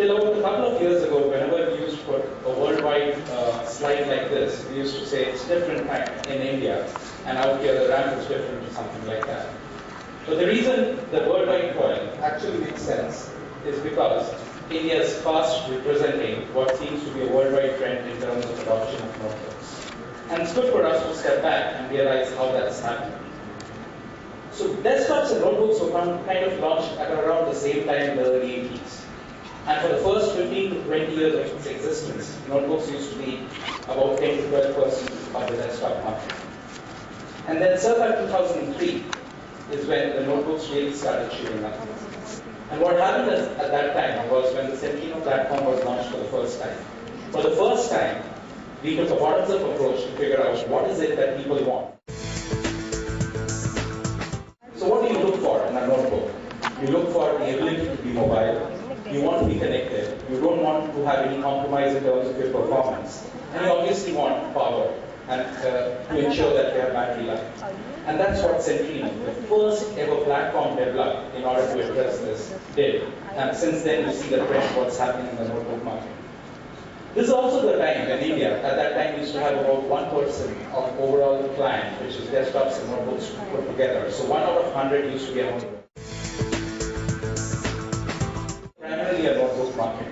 Till about a couple of years ago, whenever we used to put a worldwide slide like this, we used to say it's different in India, and out here the ramp is different or something like that. But the reason the worldwide coin actually makes sense is because India is fast representing what seems to be a worldwide trend in terms of adoption of notebooks. And it's good for us to step back and realize how that's happening. So desktops and notebooks were kind of launched at around the same time in the early 80s. And for the first 15 to 20 years of its existence, notebooks used to be about 10 to 12% of the desktop market. And then circa 2003 is when the notebooks really started shooting up. And what happened at that time was when the Centrino platform was launched for the first time. For the first time, we took a bottoms-up approach to figure out what is it that people want. So what do you look for in a notebook? You look for the ability to be mobile. You want to be connected. You don't want to have any compromise in terms of your performance. And you obviously want power and to ensure that you have battery life. And that's what Centrino, the first ever platform developed in order to address this, did. And since then, you see the trend, what's happening in the notebook market. This is also the time in India, at that time, we used to have about 1% of overall client, which is desktops and notebooks put together. So 1 out of 100 used to be a notebook. Primarily a notebook market.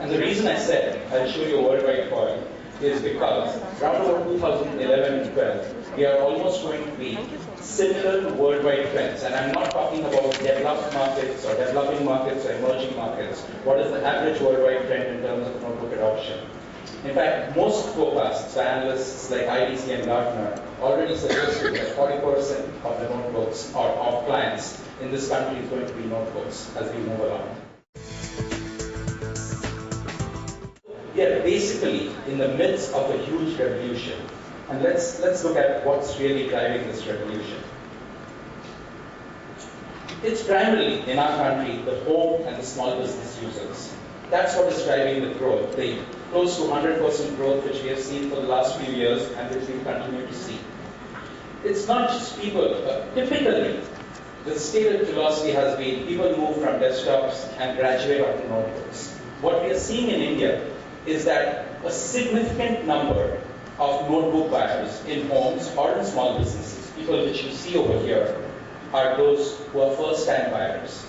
And the reason I said I'll show you a worldwide coin is because around about 2011 and 12, we are almost going to be similar to worldwide trends. And I'm not talking about developed markets or developing markets or emerging markets. What is the average worldwide trend in terms of notebook adoption? In fact, most forecasts by analysts like IDC and Gartner already suggested that 40% of the notebooks or of clients in this country is going to be notebooks as we move along. We are basically in the midst of a huge revolution. And let's look at what's really driving this revolution. It's primarily, in our country, the home and the small business users. That's what is driving the growth, the close to 100% growth which we have seen for the last few years and which we continue to see. It's not just people. Typically, the stated philosophy has been people move from desktops and graduate onto notebooks. What we are seeing in India is that a significant number of notebook buyers in homes or in small businesses, people which you see over here, are those who are first-time buyers.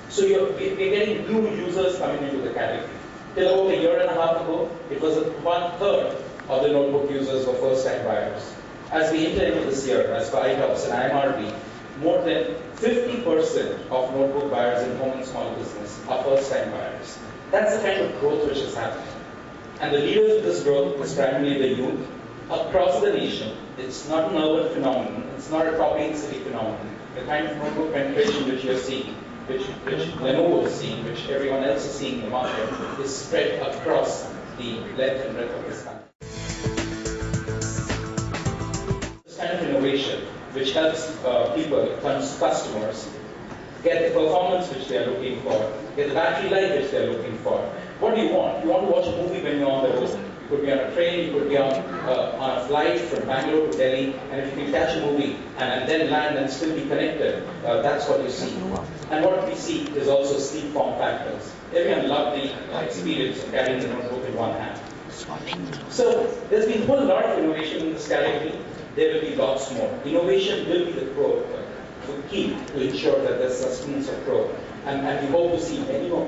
So we're getting new users coming into the category. Till about a year and a half ago, it was 1/3 of the notebook users were first-time buyers. As we enter into this year, as per ITOPS and IMRB, more than 50% of notebook buyers in home and small business are first-time buyers. That's the kind of growth which is happening. And the leaders of this growth is primarily the youth across the nation. It's not an urban phenomenon. It's not a top 8 city phenomenon. The kind of notebook penetration which you're seeing, which Lenovo is seeing, which everyone else is seeing in the market, is spread across the length and breadth of this country. This kind of innovation, which helps customers, get the performance which they are looking for, get the battery life which they are looking for. What do you want? You want to watch a movie when you're on the road. You could be on a train, you could be on a flight from Bangalore to Delhi, and if you can catch a movie and then land and still be connected, that's what you see. And what we see is also sleek form factors. Everyone loved the experience of carrying the notebook in one hand. So there's been a whole lot of innovation in this category. There will be lots more. Innovation will be the key to ensure that there's sustenance of growth. And we hope to see many more